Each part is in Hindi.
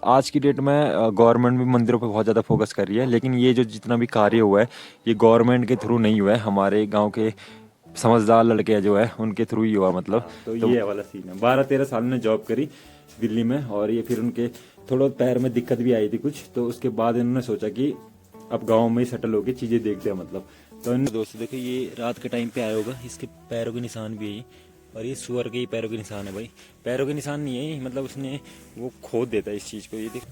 आज की डेट में गवर्नमेंट भी मंदिरों पे बहुत ज़्यादा फोकस कर रही है, लेकिन ये जो जितना भी कार्य हुआ है ये गवर्नमेंट के थ्रू नहीं हुआ है, हमारे गांव के समझदार लड़के जो है उनके थ्रू ही हुआ। मतलब तो ये वाला सीन है। 12-13 साल ने जॉब करी दिल्ली में, और ये फिर उनके थोड़ा पैर में दिक्कत भी आई थी कुछ, तो उसके बाद इन्होंने सोचा कि अब गांव में ही सेटल होकर चीज़ें देखते हैं। मतलब तो इन दोस्तों देखो, ये रात के टाइम पे आया होगा, इसके पैरों के निशान भी है, और ये सुअर के ही पैरों के निशान है भाई। पैरों के निशान नहीं है, मतलब उसने वो खोद देता है इस चीज़ को। ये देख,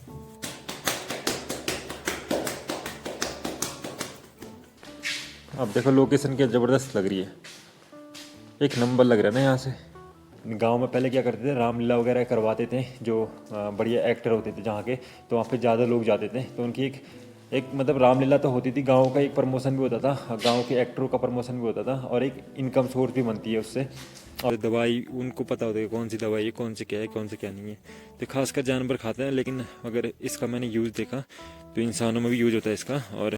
अब देखो लोकेशन क्या ज़बरदस्त लग रही है, एक नंबर लग रहा है ना यहाँ से। गांव में पहले क्या करते थे, रामलीला वगैरह करवाते थे, जो बढ़िया एक्टर होते थे जहाँ के, तो वहाँ पे ज़्यादा लोग जाते थे, तो उनकी एक एक मतलब रामलीला तो होती थी, गांव का एक प्रमोशन भी होता था, गांव के एक्टरों का प्रमोशन भी होता था, और एक इनकम सोर्स भी बनती है उससे। और दवाई उनको पता होता है कौन सी दवाई है, कौन से क्या है, कौन से क्या नहीं है। तो खासकर जानवर खाते हैं, लेकिन अगर इसका मैंने यूज़ देखा तो इंसानों में भी यूज़ होता है इसका। और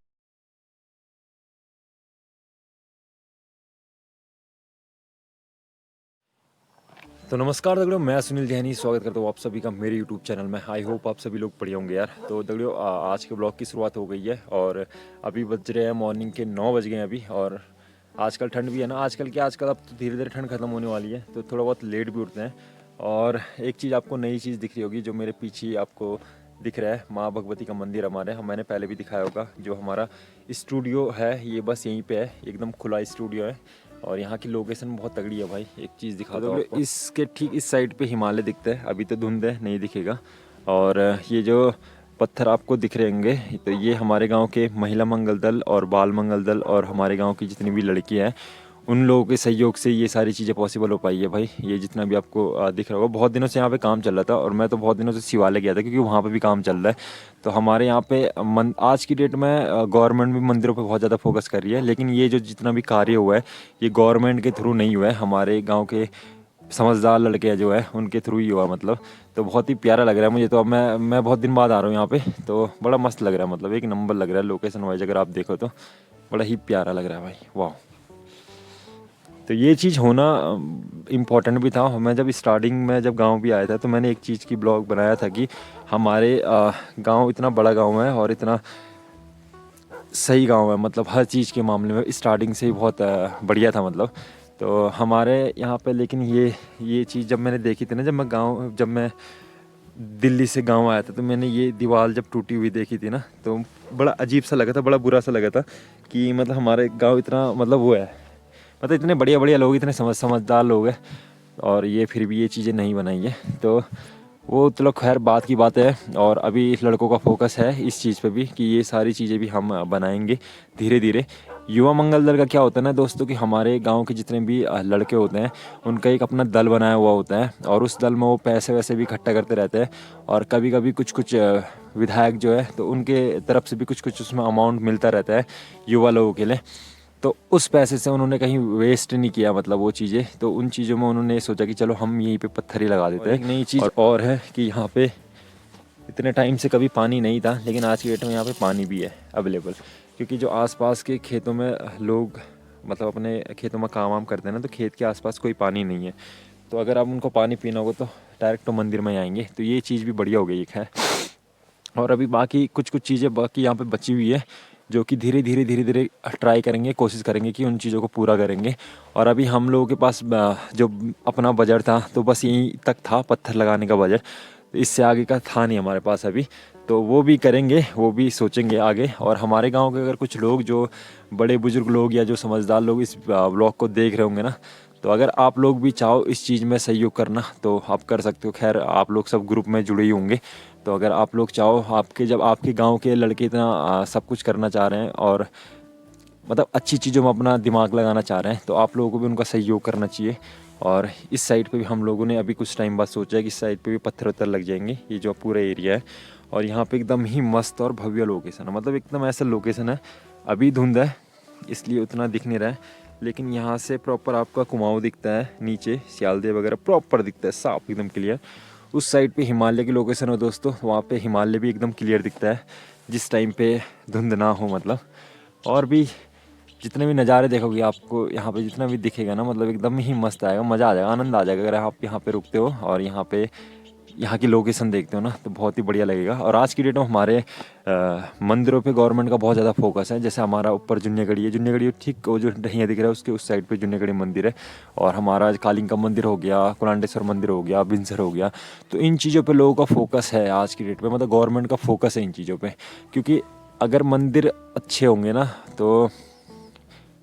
तो नमस्कार दगड़ियों, मैं सुनील जैनी स्वागत करता हूँ आप सभी का मेरे यूट्यूब चैनल में। आई होप आप सभी लोग बढ़िया होंगे यार। तो दगड़ियों आज के ब्लॉग की शुरुआत हो गई है, और अभी बज रहे हैं मॉर्निंग के 9 बज गए हैं अभी। और आजकल ठंड भी है ना, आजकल अब तो धीरे धीरे ठंड खत्म होने वाली है, तो थोड़ा बहुत लेट भी उठते हैं। और एक चीज़ आपको नई चीज़ दिख रही होगी, जो मेरे पीछे आपको दिख रहा है, माँ भगवती का मंदिर हमारे, मैंने पहले भी दिखाया होगा। जो हमारा स्टूडियो है ये बस यहीं पे है, एकदम खुला स्टूडियो है, और यहाँ की लोकेशन बहुत तगड़ी है भाई। एक चीज़ दिखाता हूँ आपको, इसके ठीक इस साइड पे हिमालय दिखता है, अभी तो धुंध है नहीं दिखेगा। और ये जो पत्थर आपको दिख रहे होंगे, तो ये हमारे गांव के महिला मंगल दल और बाल मंगल दल और हमारे गांव की जितनी भी लड़कियां हैं उन लोगों के सहयोग से ये सारी चीज़ें पॉसिबल हो पाई है भाई। ये जितना भी आपको दिख रहा होगा, बहुत दिनों से यहाँ पे काम चल रहा था, और मैं तो बहुत दिनों से शिवालय गया था क्योंकि वहाँ पे भी काम चल रहा है। तो हमारे यहाँ पे आज की डेट में गवर्नमेंट भी मंदिरों पे बहुत ज़्यादा फोकस कर रही है, लेकिन ये जो जितना भी कार्य हुआ है ये गवर्नमेंट के थ्रू नहीं हुआ है, हमारे गाँव के समझदार लड़के जो है उनके थ्रू ही हुआ। मतलब तो बहुत ही प्यारा लग रहा है मुझे। तो अब मैं बहुत दिन बाद आ रहा हूँ यहाँ पे, तो बड़ा मस्त लग रहा है, मतलब एक नंबर लग रहा है लोकेशन वाइज। अगर आप देखो तो बड़ा ही प्यारा लग रहा है भाई, वाह। तो ये चीज़ होना इम्पॉर्टेंट भी था। मैं जब स्टार्टिंग में जब गांव भी आया था, तो मैंने एक चीज़ की ब्लॉग बनाया था कि हमारे गांव इतना बड़ा गांव है और इतना सही गांव है, मतलब हर चीज़ के मामले में स्टार्टिंग से ही बहुत बढ़िया था। मतलब तो हमारे यहाँ पे, लेकिन ये चीज़ जब मैंने देखी थी ना, जब मैं दिल्ली से गांव आया था, तो मैंने ये दीवार जब टूटी हुई देखी थी ना, तो बड़ा अजीब सा लगा था, बड़ा बुरा सा लगा था कि मतलब हमारे गांव इतना मतलब वो है, मतलब इतने बढ़िया बढ़िया लोग, इतने समझदार लोग हैं, और ये फिर भी ये चीज़ें नहीं बनाई है। तो वो चलो खैर बात की बात है। और अभी लड़कों का फोकस है इस चीज़ पे भी कि ये सारी चीज़ें भी हम बनाएंगे धीरे धीरे। युवा मंगल दल का क्या होता है ना दोस्तों, कि हमारे गांव के जितने भी लड़के होते हैं उनका एक अपना दल बनाया हुआ होता है, और उस दल में वो पैसे वैसे भी इकट्ठा करते रहते हैं, और कभी कभी कुछ कुछ विधायक जो है तो उनके तरफ से भी कुछ कुछ उसमें अमाउंट मिलता रहता है युवा लोगों के लिए। तो उस पैसे से उन्होंने कहीं वेस्ट नहीं किया, मतलब वो चीज़ें, तो उन चीज़ों में उन्होंने सोचा कि चलो हम यहीं पे पत्थर ही लगा देते हैं। एक नई चीज़ और है कि यहाँ पे इतने टाइम से कभी पानी नहीं था, लेकिन आज की डेट में यहाँ पे पानी भी है अवेलेबल, क्योंकि जो आसपास के खेतों में लोग मतलब अपने खेतों में काम वाम करते हैं ना, तो खेत के आसपास कोई पानी नहीं है, तो अगर आप उनको पानी पीना होगा तो डायरेक्ट तो मंदिर में ही आएंगे। तो ये चीज़ भी बढ़िया हो गई एक है। और अभी बाकी कुछ कुछ चीज़ें बाकी यहाँ पे बची हुई है, जो कि धीरे धीरे ट्राई करेंगे, कोशिश करेंगे कि उन चीज़ों को पूरा करेंगे। और अभी हम लोगों के पास जो अपना बजट था, तो बस यहीं तक था पत्थर लगाने का बजट, तो इससे आगे का था नहीं हमारे पास अभी। तो वो भी करेंगे, वो भी सोचेंगे आगे। और हमारे गांव के अगर कुछ लोग, जो बड़े बुजुर्ग लोग या जो समझदार लोग इस ब्लॉग को देख रहे होंगे ना, तो अगर आप लोग भी चाहो इस चीज़ में सहयोग करना तो आप कर सकते हो। खैर आप लोग सब ग्रुप में जुड़े ही होंगे, तो अगर आप लोग चाहो, जब आपके गांव के लड़के इतना सब कुछ करना चाह रहे हैं और मतलब अच्छी चीज़ों में अपना दिमाग लगाना चाह रहे हैं, तो आप लोगों को भी उनका सहयोग करना चाहिए। और इस साइड पे भी हम लोगों ने अभी कुछ टाइम बाद सोचा है कि इस साइड पे भी पत्थर वत्थर लग जाएंगे, ये जो पूरा एरिया है। और यहाँ पे एकदम ही मस्त और भव्य लोकेशन है, मतलब एकदम ऐसा लोकेशन है। अभी धुंध है इसलिए उतना दिख नहीं रहा है, लेकिन यहाँ से प्रॉपर आपका कुमाऊँ दिखता है, नीचे सियालदेव वगैरह प्रॉपर दिखता है, साफ एकदम क्लियर। उस साइड पे हिमालय की लोकेशन है दोस्तों, वहाँ पे हिमालय भी एकदम क्लियर दिखता है जिस टाइम पे धुंध ना हो मतलब। और भी जितने भी नज़ारे देखोगे आपको यहाँ पे, जितना भी दिखेगा ना, मतलब एकदम ही मस्त आएगा, मज़ा आ जाएगा, आनंद आ जाएगा अगर आप यहाँ पे रुकते हो और यहाँ पे यहाँ की लोकेशन देखते हो ना तो बहुत ही बढ़िया लगेगा। और आज की डेट में हमारे मंदिरों पे गवर्नमेंट का बहुत ज़्यादा फोकस है। जैसे हमारा ऊपर जुन्नेगढ़ी है, जुन्नेगढ़ी ठीक वो जो डहिया दिख रहा है उसके उस साइड पे जुन्नेगढ़ी मंदिर है। और हमारा कालिंग का मंदिर हो गया, कुलांडेश्वर मंदिर हो गया, बिंसर हो गया। तो इन चीज़ों पे लोगों का फोकस है आज की डेट पे, मतलब गवर्नमेंट का फोकस है इन चीज़ों पे। क्योंकि अगर मंदिर अच्छे होंगे ना तो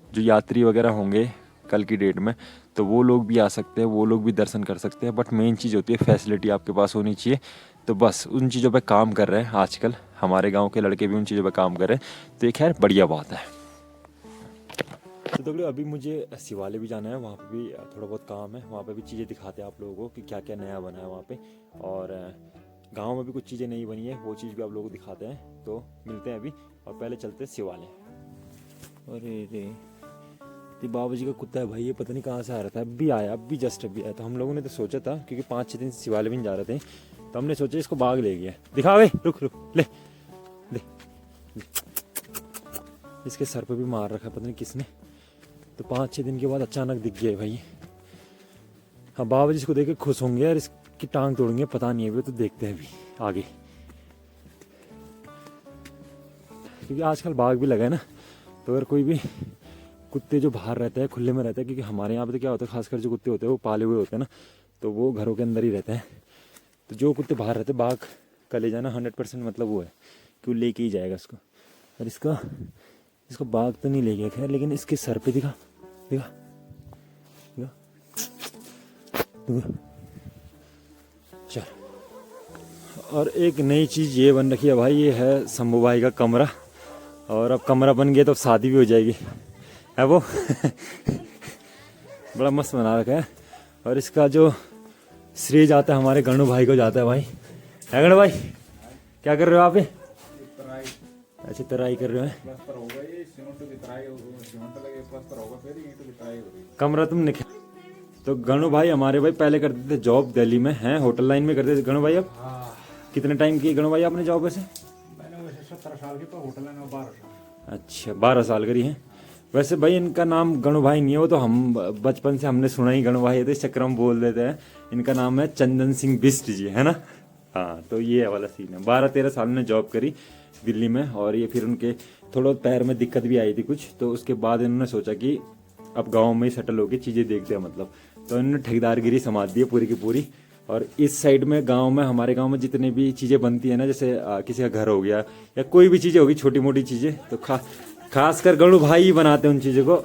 जो यात्री वगैरह होंगे कल की डेट में तो वो लोग भी आ सकते हैं, वो लोग भी दर्शन कर सकते हैं। बट मेन चीज़ होती है फैसिलिटी आपके पास होनी चाहिए। तो बस उन चीज़ों पे काम कर रहे हैं आजकल हमारे गांव के लड़के भी, उन चीज़ों पे काम कर रहे हैं। तो ये खैर बढ़िया बात है। तो दगड़ियों अभी मुझे शिवालय भी जाना है, वहाँ पे भी थोड़ा बहुत काम है। वहाँ पे भी चीज़ें दिखाते हैं आप लोगों को कि क्या क्या नया बना है वहाँ पे। और गांव में भी कुछ चीज़ें नई बनी है, वो चीज़ भी आप लोगों को दिखाते हैं। तो मिलते हैं अभी, और पहले चलते हैं शिवालय। अरे रे ये बाबा जी का कुत्ता है भाई, ये पता नहीं कहाँ से आ रहा था, अभी आया, अभी जस्ट अभी आया। तो हम लोगों ने तो सोचा था क्योंकि 5-6 दिन से शिवालय भी नहीं जा रहे थे, तो हमने सोचा इसको बाघ ले गया। दिखा भाई, रुक रुक ले ले। इसके सर पे भी मार रखा पता नहीं किसने। तो 5-6 दिन के बाद अचानक दिख गया भाई। हाँ बाबा जी इसको देख के खुश होंगे यार, इसकी टांग तोड़ेंगे पता नहीं है अभी, तो देखते हैं अभी आगे। क्योंकि आजकल बाघ भी लगा है ना, तो अगर कोई भी कुत्ते जो बाहर रहते हैं खुले में रहते हैं, क्योंकि हमारे यहाँ पे तो क्या होता है खासकर जो कुत्ते होते हैं वो पाले हुए होते हैं ना, तो वो घरों के अंदर ही रहते हैं। तो जो कुत्ते बाहर रहते हैं बाघ का ले जाना 100% मतलब वो है कि वो लेके ही जाएगा उसको। और इसको बाघ तो नहीं ले गया खैर, लेकिन इसके सर पे दिखा दिखा दिखा, चल। और एक नई चीज़ ये बन रखी है भाई, ये है शंभू भाई का कमरा। और अब कमरा बन गया तो अब शादी भी हो जाएगी है वो। बड़ा मस्त बना रखा है। और इसका जो श्रेय जाता है हमारे गणु भाई को जाता है भाई। है गणु भाई, क्या कर रहे हो आप? अच्छा तराई कर रहे हो। कमरा तुम निकल। तो गणु भाई हमारे भाई पहले करते थे जॉब दिल्ली में, हैं होटल लाइन में करते थे गणु भाई। अब कितने टाइम की गणु भाई आपने जॉब वैसे? मैंने वैसे 17 साल की, तो होटल में 12 साल। अच्छा 12 साल करी है। वैसे भाई इनका नाम गणु भाई नहीं है, वो तो हम बचपन से हमने सुना ही गणु भाई है, तो इस चक्कर में बोल देते हैं। इनका नाम है चंदन सिंह बिष्ट जी, है ना। हाँ तो ये वाला सीन है। 12-13 साल में जॉब करी दिल्ली में। और ये फिर उनके थोड़ा पैर में दिक्कत भी आई थी कुछ, तो उसके बाद इन्होंने सोचा कि अब गाँव में ही सेटल होकर चीज़ें देखते हैं मतलब। तो इन्होंने ठेकेदारगिरी संभाल दी है पूरी की पूरी। और इस साइड में गांव में, हमारे गांव में जितने भी चीज़ें बनती है ना, जैसे किसी का घर हो गया या कोई भी चीज़ें होगी छोटी मोटी चीज़ें, तो खासकर गणु भाई ही बनाते हैं उन चीज़ों को।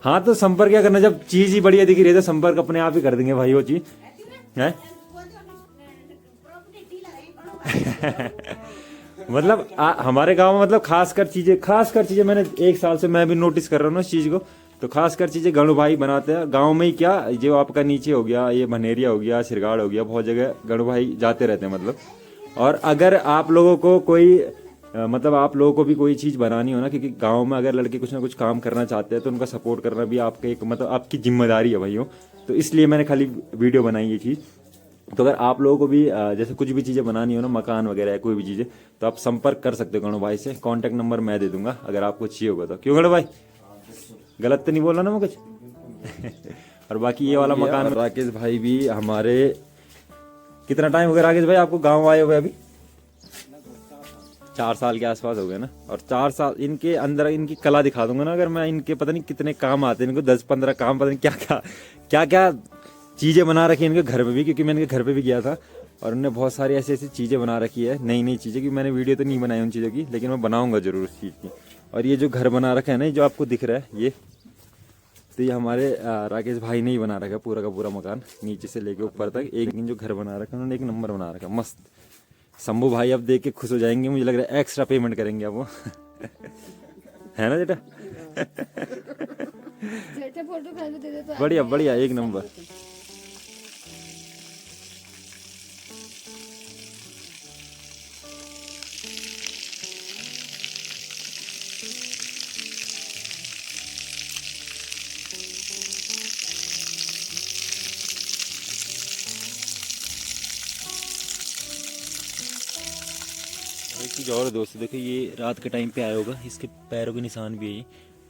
हाँ तो संपर्क क्या करना, जब चीज़ ही बढ़िया दिख रही है तो संपर्क अपने आप ही कर देंगे भाई वो चीज़ है। मतलब हमारे गांव में मतलब खासकर चीज़ें मैंने 1 साल से मैं भी नोटिस कर रहा हूँ ना इस चीज़ को। तो खासकर चीज़ें गणु भाई बनाते हैं गांव में ही। क्या जो आपका नीचे हो गया, ये भनेरिया हो गया, सिरगाड़ हो गया, बहुत जगह गणु भाई जाते रहते हैं मतलब। और अगर आप लोगों को कोई मतलब आप लोगों को भी कोई चीज़ बनानी हो ना, क्योंकि गांव में अगर लड़के कुछ ना कुछ काम करना चाहते हैं तो उनका सपोर्ट करना भी आपका एक मतलब आपकी जिम्मेदारी है भाइयों। तो इसलिए मैंने खाली वीडियो बनाई ये चीज़। तो अगर आप लोगों को भी जैसे कुछ भी चीज़ें बनानी हो ना, मकान वगैरह कोई भी चीज़ें, तो आप संपर्क कर सकते हो गणु भाई से। कॉन्टैक्ट नंबर मैं दे दूंगा अगर आपको चाहिए होगा तो। क्यों गणु भाई, गलत तो नहीं बोल रहा ना मैं कुछ? और बाकी ये वाला मकान राकेश भाई भी हमारे, कितना टाइम हो गया राकेश भाई आपको गांव आए हुए? अभी 4 साल के आसपास हो गए ना। और 4 साल इनके अंदर इनकी कला दिखा दूंगा ना अगर मैं, इनके पता नहीं कितने काम आते हैं इनको, 10-15 काम, पता नहीं क्या क्या चीज़ें बना रखी है इनके घर पे भी। क्योंकि मैं इनके घर पे भी गया था और उन्होंने बहुत सारी ऐसी ऐसी चीज़ें बना रखी है, नई नई चीज़ें, कि मैंने वीडियो तो नहीं बनाई उन चीज़ों की, लेकिन मैं बनाऊंगा जरूर उस चीज़ की। और ये जो घर बना रखा है ना, जो आपको दिख रहा है ये, तो ये हमारे राकेश भाई ने ही बना रखा है पूरा का पूरा मकान, नीचे से लेके ऊपर तक। एक जो घर बना रखा है उन्होंने, एक नंबर बना रखा है मस्त। शंभू भाई अब देख के खुश हो जाएंगे, मुझे लग रहा है एक्स्ट्रा पेमेंट करेंगे अब वो। है ना बेटा? बढ़िया बढ़िया, एक नंबर। एक चीज़ और दोस्तों, देखो ये रात के टाइम पे आया होगा, इसके पैरों के निशान भी है ये।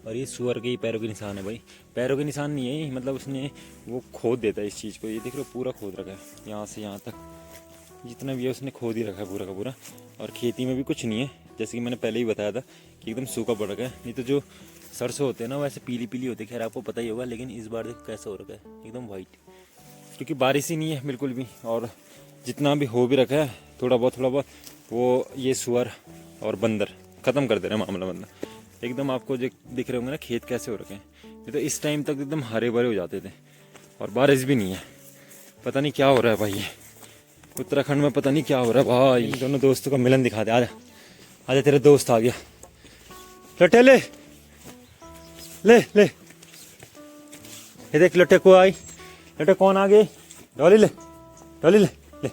और ये सुअर के ही पैरों के निशान है भाई। पैरों के निशान नहीं है, मतलब उसने वो खोद देता है इस चीज़ को। ये देख रहे हो पूरा खोद रखा है यहाँ से यहाँ तक। जितना भी है उसने खोद ही रखा है पूरा का पूरा। और खेती में भी कुछ नहीं है, जैसे कि मैंने पहले ही बताया था कि एकदम सूखा पड़ रखा है। नहीं तो जो सरसों होते हैं ना वैसे पीली पीली होती है, खैर आपको पता ही होगा। लेकिन इस बार देखो कैसा हो रखा है, एकदम वाइट, क्योंकि बारिश ही नहीं है बिल्कुल भी। और जितना भी हो भी रखा है थोड़ा बहुत वो ये सुअर और बंदर ख़त्म कर दे रहे हैं मामला। मतलब एकदम आपको जो दिख रहे होंगे ना खेत कैसे हो रखे हैं, नहीं तो इस टाइम तक एकदम हरे भरे हो जाते थे। और बारिश भी नहीं है, पता नहीं क्या हो रहा है भाई। ये उत्तराखंड में पता नहीं क्या हो रहा है भाई। इन दोनों दोस्तों का मिलन दिखा दे, आजा आजा, तेरा दोस्त आ गया। लट्टे ले ले ले, ये देख लट्टे को आई, लट्टे कौन आ गए, डॉली ले डॉली ले ले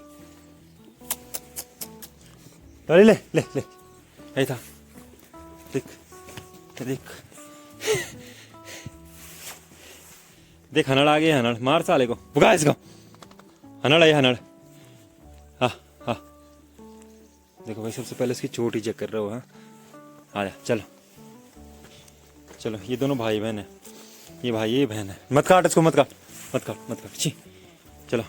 डॉली ले ले ले, यही था, देख देख देख, हनड़ आ गए, हनड़ मार साले को, भगा इसको, हनड़ है हनड़। हाँ हाँ, देखो भाई सबसे पहले इसकी चोट ही चेक कर रहे हो। हाँ आजा, चलो चलो, ये दोनों भाई बहन है, ये भाई ये बहन है। मत काट इसको, मत काट मत काट मत काट, छी, चलो।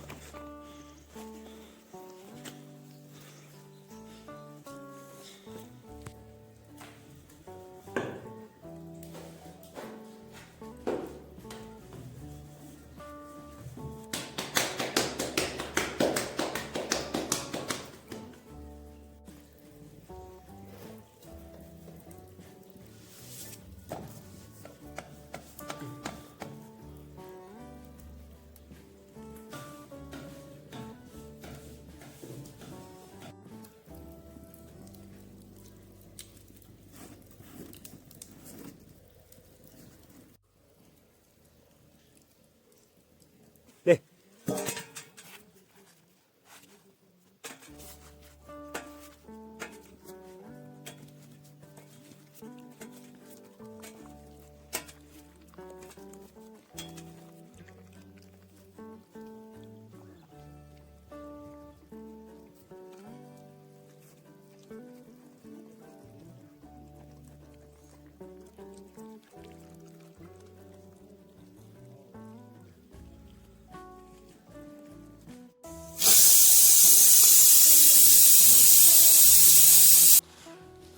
ले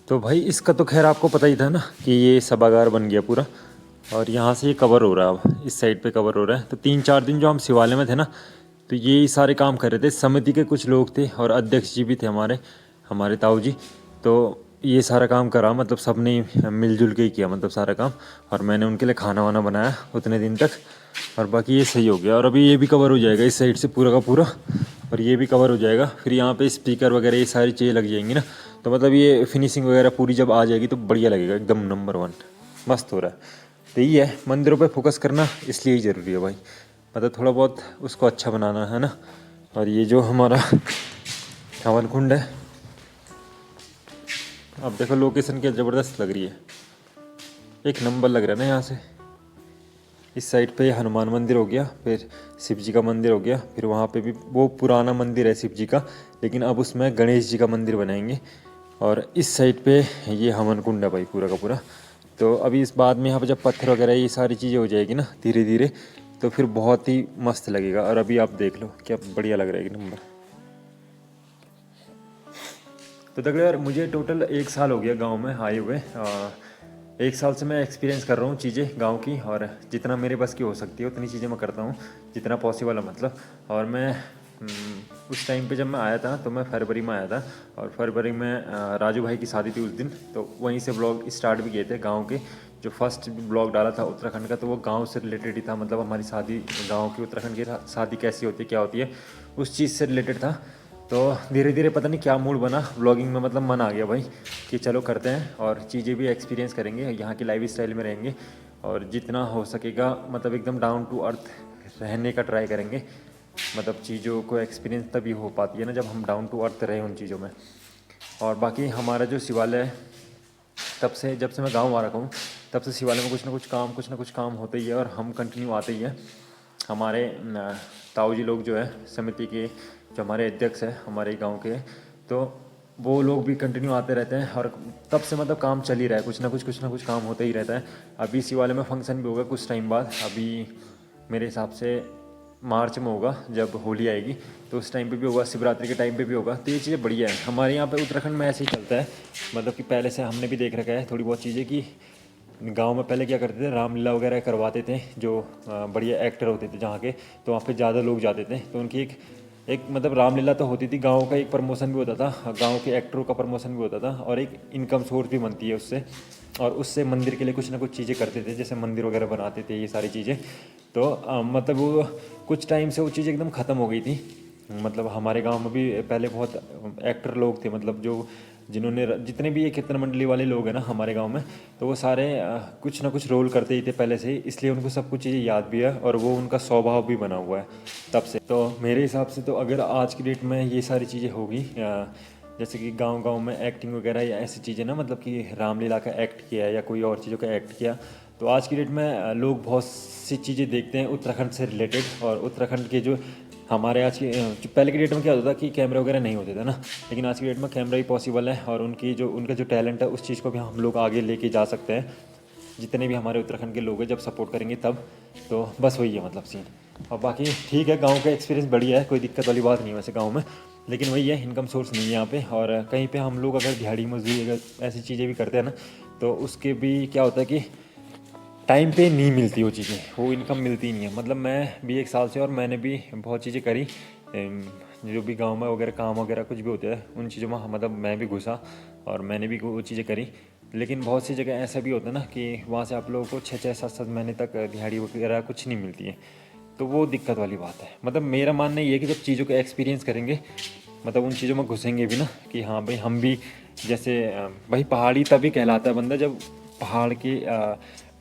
तो भाई इसका तो खैर आपको पता ही था ना कि ये सभागार बन गया पूरा। और यहाँ से ये कवर हो रहा है, अब इस साइड पे कवर हो रहा है। तो 3-4 दिन जो हम शिवालय में थे ना, तो ये सारे काम कर रहे थे। समिति के कुछ लोग थे और अध्यक्ष जी भी थे हमारे हमारे ताऊ जी। तो ये सारा काम करा, मतलब सब ने मिलजुल के ही किया, मतलब सारा काम। और मैंने उनके लिए खाना वाना बनाया उतने दिन तक। और बाकी ये सही हो गया। और अभी ये भी कवर हो जाएगा इस साइड से पूरा का पूरा, और ये भी कवर हो जाएगा। फिर यहाँ पे स्पीकर वगैरह ये सारी चीज़ें लग जाएंगी ना, तो मतलब ये फिनिशिंग वगैरह पूरी जब आ जाएगी तो बढ़िया लगेगा, एकदम नंबर 1 मस्त हो रहा है। तो यही है, मंदिरों पे फोकस करना इसलिए ही ज़रूरी है भाई, मतलब थोड़ा बहुत उसको अच्छा बनाना है ना। और ये जो हमारा हवन कुंड है, अब देखो लोकेशन क्या ज़बरदस्त लग रही है, एक नंबर लग रहा है ना यहाँ से। इस साइड पे हनुमान मंदिर हो गया, फिर शिव जी का मंदिर हो गया, फिर वहाँ पे भी वो पुराना मंदिर है शिव जी का, लेकिन अब उसमें गणेश जी का मंदिर बनाएंगे। और इस साइड पे ये हवन कुंड है भाई पूरा का पूरा। तो अभी इस बाद में यहाँ पे जब पत्थर वगैरह ये सारी चीज़ें हो जाएगी ना धीरे धीरे, तो फिर बहुत ही मस्त लगेगा। और अभी आप देख लो क्या बढ़िया लग रहा है, एक नंबर। तो देखो यार, मुझे टोटल 1 साल हो गया गांव में आए हुए। 1 साल से मैं एक्सपीरियंस कर रहा हूँ चीज़ें गांव की, और जितना मेरे बस की हो सकती है उतनी चीज़ें मैं करता हूँ, जितना पॉसिबल है मतलब। और मैं उस टाइम पे जब मैं आया था तो मैं फरवरी में आया था, और फरवरी में राजू भाई की शादी थी उस दिन। तो वहीं से ब्लॉग स्टार्ट भी किए थे गाँव के। जो फर्स्ट ब्लॉग डाला था उत्तराखंड का, तो वो गाँव से रिलेटेड ही था, मतलब हमारी शादी गाँव की, उत्तराखंड की शादी कैसी होती है क्या होती है उस चीज़ से रिलेटेड था। तो धीरे धीरे पता नहीं क्या मूड बना व्लॉगिंग में, मतलब मन आ गया भाई कि चलो करते हैं, और चीज़ें भी एक्सपीरियंस करेंगे, यहाँ की लाइफ स्टाइल में रहेंगे, और जितना हो सकेगा मतलब एकदम डाउन टू अर्थ रहने का ट्राई करेंगे। मतलब चीज़ों को एक्सपीरियंस तभी हो पाती है ना जब हम डाउन टू अर्थ रहें उन चीज़ों में। और बाकी हमारा जो शिवालय है, तब से जब से मैं गाँव आ रखा हूँ तब से शिवालय में कुछ ना कुछ काम होता ही है, और हम कंटिन्यू आते ही हैं। हमारे ताऊ जी लोग जो है समिति के, जो हमारे अध्यक्ष हैं हमारे गांव के, तो वो लोग भी कंटिन्यू आते रहते हैं। और तब से मतलब काम चल ही रहा है, कुछ ना कुछ काम होता ही रहता है। अभी शिवालय में फंक्शन भी होगा कुछ टाइम बाद, अभी मेरे हिसाब से मार्च में होगा जब होली आएगी, तो उस टाइम पे भी होगा, शिवरात्रि के टाइम पे भी होगा। तो ये चीज़ें बढ़िया है। हमारे यहाँ पे उत्तराखंड में ऐसे ही चलता है, मतलब कि पहले से हमने भी देख रखा है थोड़ी बहुत चीज़ें कि गांव में पहले क्या करते थे, रामलीला वगैरह करवाते थे जो बढ़िया एक्टर होते थे जहाँ के, तो वहाँ पे ज़्यादा लोग जाते थे। तो उनकी एक मतलब रामलीला तो होती थी, गांव का एक प्रमोशन भी होता था, गांव के एक्टरों का प्रमोशन भी होता था, और एक इनकम सोर्स भी बनती है उससे। और उससे मंदिर के लिए कुछ ना कुछ चीज़ें करते थे, जैसे मंदिर वगैरह बनाते थे, ये सारी चीज़ें। तो मतलब वो कुछ टाइम से वो चीज़ एकदम ख़त्म हो गई थी। मतलब हमारे गांव में भी पहले बहुत एक्टर लोग थे, मतलब जो जिन्होंने जितने भी ये कीर्तन मंडली वाले लोग हैं ना हमारे गांव में, तो वो सारे कुछ ना कुछ रोल करते ही थे पहले से ही, इसलिए उनको सब कुछ चीज़ें याद भी है और वो उनका स्वभाव भी बना हुआ है तब से। तो मेरे हिसाब से तो अगर आज की डेट में ये सारी चीज़ें होगी, जैसे कि गांव-गांव में एक्टिंग वगैरह या ऐसी चीज़ें ना, मतलब कि रामलीला का एक्ट किया या कोई और चीज़ों का एक्ट किया, तो आज की डेट में लोग बहुत सी चीज़ें देखते हैं उत्तराखंड से रिलेटेड। और उत्तराखंड के जो हमारे आज की जो पहले की डेट में क्या होता था कि कैमरा वगैरह नहीं होते थे ना, लेकिन आज की डेट में कैमरा ही पॉसिबल है, और उनका जो टैलेंट है उस चीज़ को भी हम लोग आगे लेके जा सकते हैं। जितने भी हमारे उत्तराखंड के लोग हैं जब सपोर्ट करेंगे तब, तो बस वही है मतलब सीन। और बाकी ठीक है, गांव का एक्सपीरियंस बढ़िया है, कोई दिक्कत वाली बात नहीं है वैसे गांव में, लेकिन वही है इनकम सोर्स नहीं है यहाँ पे। और कहीं पे हम लोग अगर दिहाड़ी मजदूरी अगर ऐसी चीज़ें भी करते हैं ना, तो उसके भी क्या होता है कि टाइम पे नहीं मिलती वो चीज़ें, वो इनकम मिलती नहीं है। मतलब मैं भी 1 साल से, और मैंने भी बहुत चीज़ें करी, जो भी गांव में वगैरह काम वगैरह कुछ भी होते हैं उन चीज़ों में मतलब मैं भी घुसा और मैंने भी वो चीज़ें करी। लेकिन बहुत सी जगह ऐसा भी होता है ना कि वहाँ से आप लोगों को 6-6 7-7 महीने तक दिहाड़ी वगैरह कुछ नहीं मिलती है, तो वो दिक्कत वाली बात है। मतलब मेरा मानना ये है कि जब चीज़ों को एक्सपीरियंस करेंगे, मतलब उन चीज़ों में घुसेंगे भी ना, कि हाँ भाई हम भी जैसे भाई पहाड़ी तभी कहलाता है बंदा जब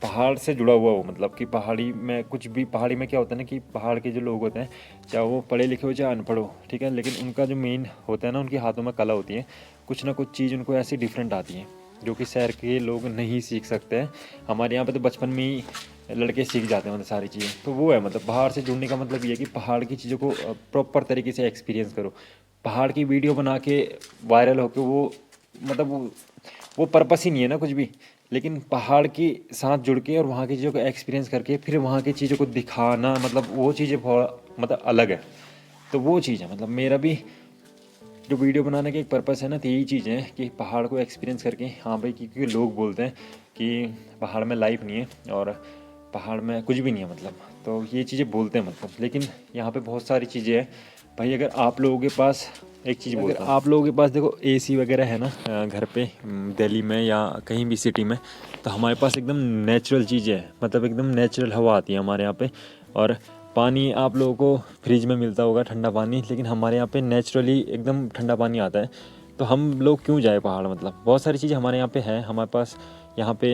पहाड़ से जुड़ा हुआ हो। मतलब कि पहाड़ी में कुछ भी, पहाड़ी में क्या होता है ना कि पहाड़ के जो लोग होते हैं, चाहे वो पढ़े लिखे हो चाहे अनपढ़ हो, ठीक है, लेकिन उनका जो मेन होता है ना, उनके हाथों में कला होती है, कुछ ना कुछ चीज़ उनको ऐसी डिफरेंट आती है जो कि शहर के लोग नहीं सीख सकते हैं। हमारे यहाँ पे तो बचपन में ही लड़के सीख जाते हैं मतलब सारी चीज़ें। तो वो है मतलब बाहर से जुड़ने का मतलब ये है कि पहाड़ की चीज़ों को प्रॉपर तरीके से एक्सपीरियंस करो। पहाड़ की वीडियो बना के वायरल होके वो मतलब वो पर्पस ही नहीं है ना कुछ भी। लेकिन पहाड़ के साथ जुड़ के और वहाँ की चीज़ों को एक्सपीरियंस करके फिर वहाँ की चीज़ों को दिखाना, मतलब वो चीज़ें बहुत मतलब अलग है। तो वो चीज़ है, मतलब मेरा भी जो वीडियो बनाने का एक पर्पस है ना, तो यही चीज़ है कि पहाड़ को एक्सपीरियंस करके, हाँ भाई, क्योंकि लोग बोलते हैं कि पहाड़ में लाइफ नहीं है और पहाड़ में कुछ भी नहीं है, मतलब तो ये चीज़ें बोलते हैं मतलब। लेकिन यहाँ पे बहुत सारी चीज़ें हैं भाई। अगर आप लोगों के पास एक चीज़ बोलता हूँ, आप लोगों के पास देखो एसी वगैरह है ना घर पे, दिल्ली में या कहीं भी सिटी में, तो हमारे पास एकदम नेचुरल चीज़ें है, मतलब एकदम नेचुरल हवा आती है हमारे यहाँ पे। और पानी आप लोगों को फ्रिज में मिलता होगा ठंडा पानी, लेकिन हमारे यहाँ पे नेचुरली एकदम ठंडा पानी आता है। तो हम लोग क्यों जाए पहाड़, मतलब बहुत सारी चीज़ें हमारे यहाँ पे है। हमारे पास यहाँ पे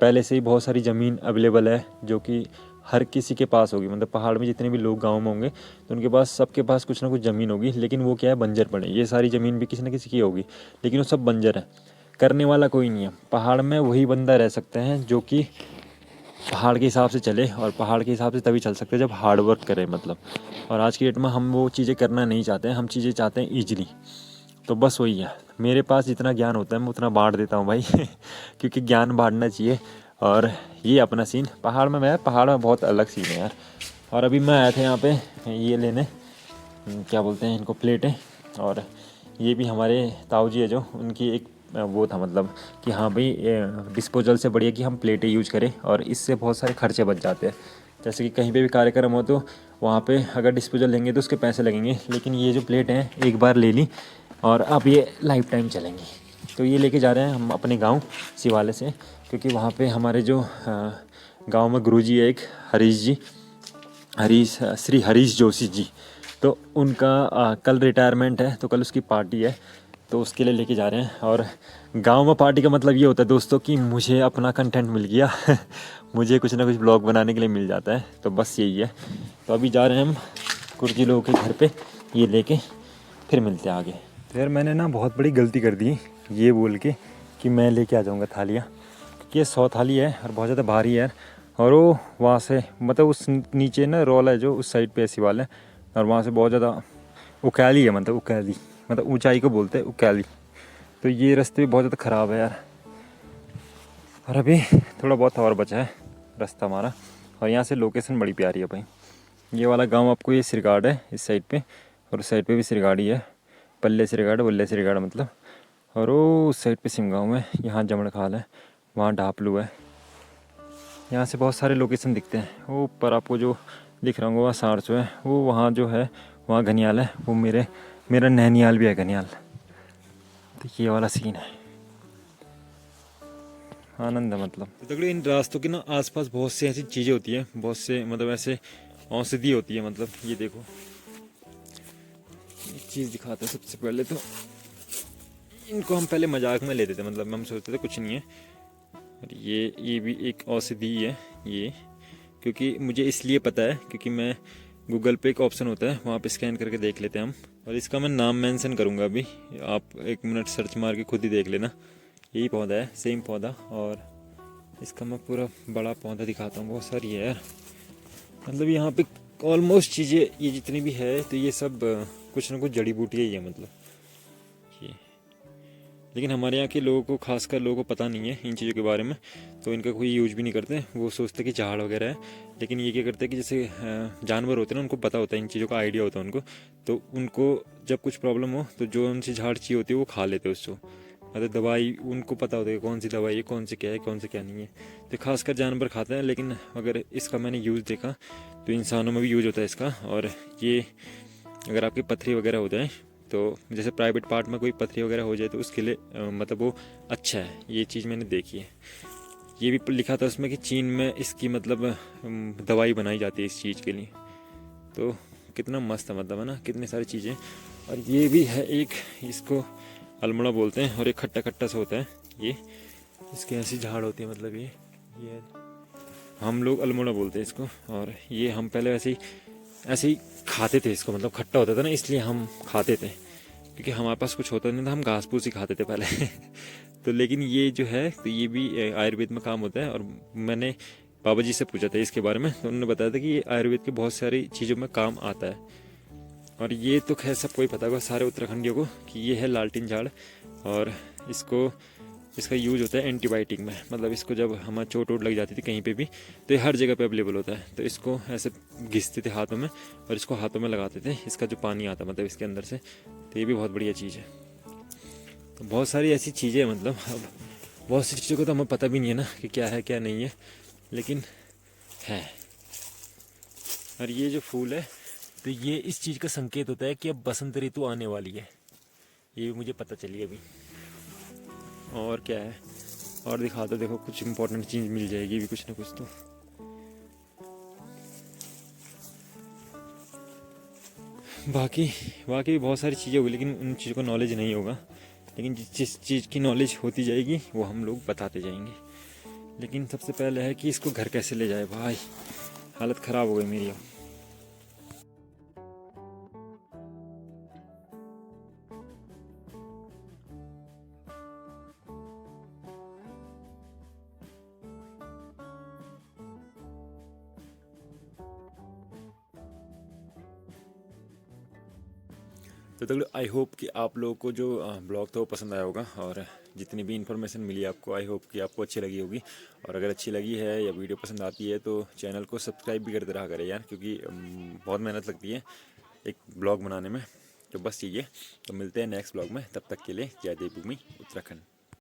पहले से ही बहुत सारी ज़मीन अवेलेबल है जो कि हर किसी के पास होगी। मतलब पहाड़ में जितने भी लोग गाँव में होंगे तो उनके पास, सबके पास कुछ ना कुछ ज़मीन होगी, लेकिन वो क्या है, बंजर पड़े। ये सारी ज़मीन भी किसी न किसी की होगी, लेकिन वो सब बंजर है, करने वाला कोई नहीं है। पहाड़ में वही बंदा रह सकते हैं जो कि पहाड़ के हिसाब से चले, और पहाड़ के हिसाब से तभी चल सकते हैं जब हार्ड वर्क करें मतलब। और आज की डेट में हम वो चीज़ें करना नहीं चाहते हैं, हम चीज़ें चाहते हैं ईजिली। तो बस वही है, मेरे पास जितना ज्ञान होता है मैं उतना बांट देता हूँ भाई क्योंकि ज्ञान बांटना चाहिए। और ये अपना सीन पहाड़ में बहुत अलग सीन है यार। और अभी मैं आया था यहाँ पे ये लेने, क्या बोलते हैं इनको, प्लेटें। और ये भी हमारे ताऊ जी है जो, उनकी एक वो था मतलब कि हाँ भाई डिस्पोजल से बढ़िया कि हम प्लेटें यूज करें, और इससे बहुत सारे खर्चे बच जाते हैं। जैसे कि कहीं पे भी कार्यक्रम हो तो वहाँ पे अगर डिस्पोजल लेंगे तो उसके पैसे लगेंगे, लेकिन ये जो प्लेट हैं एक बार ले ली और अब ये लाइफ टाइम चलेंगी। तो ये लेके जा रहे हैं हम अपने गांव शिवालय से, क्योंकि वहाँ पे हमारे जो गांव में गुरुजी है एक, श्री हरीश जोशी जी, तो उनका कल रिटायरमेंट है, तो कल उसकी पार्टी है, तो उसके लिए लेके जा रहे हैं। और गांव में पार्टी का मतलब ये होता है दोस्तों कि मुझे अपना कंटेंट मिल गया मुझे कुछ ना कुछ ब्लॉग बनाने के लिए मिल जाता है, तो बस यही है। तो अभी जा रहे हैं हम गुरुजी लोगों के घर पे ये लेके, फिर मिलते हैं आगे। तो यार मैंने ना बहुत बड़ी गलती कर दी ये बोल के कि मैं लेके आ जाऊँगा थालियाँ, क्योंकि ये 100 थाली है और बहुत ज़्यादा भारी है यार। और वो वहाँ से मतलब उस नीचे ना रोल है जो उस साइड पे ऐसी वाला है, और वहाँ से बहुत ज़्यादा उकैली है, मतलब उकैली, मतलब ऊंचाई को बोलते हैं उकैली। तो ये रास्ते भी बहुत ज़्यादा ख़राब है यार। और अभी थोड़ा बहुत और बचा है रास्ता हमारा, और यहाँ से लोकेशन बड़ी प्यारी है भाई। ये वाला गांव आपको ये सिरगाड़ है इस साइड पे, और उस साइड पे भी सिरगाड़ ही है, पल्ले सिरगाड़ बल्ले सिरगाड़ मतलब। और वो उस साइड पे सिम गाँव है, यहाँ जमड़ खाल है, वहाँ ढापलू है। यहाँ से बहुत सारे लोकेशन दिखते हैं। वो ऊपर आपको जो दिख रहा होगा वहाँ सारसो है, वो वहाँ जो है वहाँ घनियाल है, वो मेरा नैनियाल भी है घनियाल। तो ये वाला सीन है, आनंद है मतलब। तो तगड़े इन रास्तों के ना आसपास बहुत से ऐसी चीज़ें होती हैं, बहुत से मतलब ऐसे औषधि होती है। मतलब ये देखो, एक चीज़ दिखाता है सबसे पहले तो। इनको हम पहले मजाक में लेते थे, मतलब हम सोचते थे कुछ नहीं है। और ये भी एक औषधि है ये, क्योंकि मुझे इसलिए पता है क्योंकि मैं गूगल पे एक ऑप्शन होता है, वहाँ पे स्कैन करके देख लेते हैं हम। और इसका मैं नाम मेंशन करूँगा अभी, आप 1 मिनट सर्च मार के खुद ही देख लेना। यही पौधा है, सेम पौधा। और इसका मैं पूरा बड़ा पौधा दिखाता हूँ, बहुत सारी है यार। मतलब यहाँ पे ऑलमोस्ट चीज़ें ये जितनी भी है तो ये सब कुछ ना कुछ जड़ी बूटियाँ ही है मतलब ये। लेकिन हमारे यहाँ के लोगों को, खासकर लोगों को पता नहीं है इन चीज़ों के बारे में, तो इनका कोई यूज भी नहीं करते। वो सोचते कि झाड़ वगैरह है, लेकिन ये क्या करते हैं कि जैसे जानवर होते हैं ना, उनको पता होता है इन चीज़ों का, आइडिया होता है उनको। तो उनको जब कुछ प्रॉब्लम हो तो जो उनसे झाड़ चाहिए होती है वो खा लेते हैं उसको। मतलब दवाई उनको पता होता है कौन सी दवाई है, कौन सी क्या है, कौन सी क्या नहीं है। तो खासकर जानवर खाते हैं, लेकिन अगर इसका मैंने यूज़ देखा तो इंसानों में भी यूज होता है इसका। और ये अगर आपकी पथरी वगैरह हो जाए, तो जैसे प्राइवेट पार्ट में कोई पथरी वगैरह हो जाए तो उसके लिए मतलब वो अच्छा है। ये चीज़ मैंने देखी है। ये भी लिखा था उसमें कि चीन में इसकी मतलब दवाई बनाई जाती है इस चीज़ के लिए। तो कितना मस्त है मतलब, है ना, कितनी सारी चीज़ें। और ये भी है एक, इसको अल्मोड़ा बोलते हैं, और एक खट्टा खट्टा सा होता है ये, इसके ऐसी झाड़ होती है मतलब ये हम लोग अल्मोड़ा बोलते हैं इसको। और ये हम पहले ऐसे ही खाते थे इसको, मतलब खट्टा होता था ना इसलिए हम खाते थे, क्योंकि हमारे पास कुछ होता नहीं था, हम घास फूस ही खाते थे पहले तो लेकिन ये जो है तो ये भी आयुर्वेद में काम होता है। और मैंने बाबा जी से पूछा था इसके बारे में, तो उन्होंने बताया था कि ये आयुर्वेद की बहुत सारी चीज़ों में काम आता है। और ये तो खैर सबको ही पता होगा सारे उत्तराखंडियों को कि ये है लालटिन झाड़। और इसका यूज होता है एंटीबायोटिक में। मतलब इसको जब हमें चोट वोट लग जाती थी कहीं पे भी, तो ये हर जगह पे अवेलेबल होता है। तो इसको ऐसे घिसते थे हाथों में और इसको हाथों में लगाते थे, इसका जो पानी आता मतलब इसके अंदर से। तो ये भी बहुत बढ़िया चीज़ है। तो बहुत सारी ऐसी चीज़ें हैं, मतलब अब बहुत सी चीज़ों को तो हमें पता भी नहीं है ना कि क्या है क्या नहीं है, लेकिन है। और ये जो फूल है तो ये इस चीज़ का संकेत होता है कि अब बसंत ऋतु आने वाली है, ये मुझे पता चली अभी। और क्या है, और दिखा दो, देखो कुछ इंपॉर्टेंट चीज़ मिल जाएगी भी कुछ ना कुछ तो। बाकी बाकी भी बहुत सारी चीज़ें होगी, लेकिन उन चीज़ों का नॉलेज नहीं होगा। लेकिन जिस चीज़ की नॉलेज होती जाएगी वो हम लोग बताते जाएंगे। लेकिन सबसे पहले है कि इसको घर कैसे ले जाए भाई, हालत ख़राब हो गई मेरी अब। तो तगड़े आई होप कि आप लोगों को जो ब्लॉग था वो पसंद आया होगा, और जितनी भी इन्फॉर्मेशन मिली आपको आई होप कि आपको अच्छी लगी होगी। और अगर अच्छी लगी है या वीडियो पसंद आती है तो चैनल को सब्सक्राइब भी करते रहा करें यार, क्योंकि बहुत मेहनत लगती है एक ब्लॉग बनाने में। तो बस ये, तो मिलते हैं नेक्स्ट ब्लॉग में, तब तक के लिए जय देवभूमि उत्तराखंड।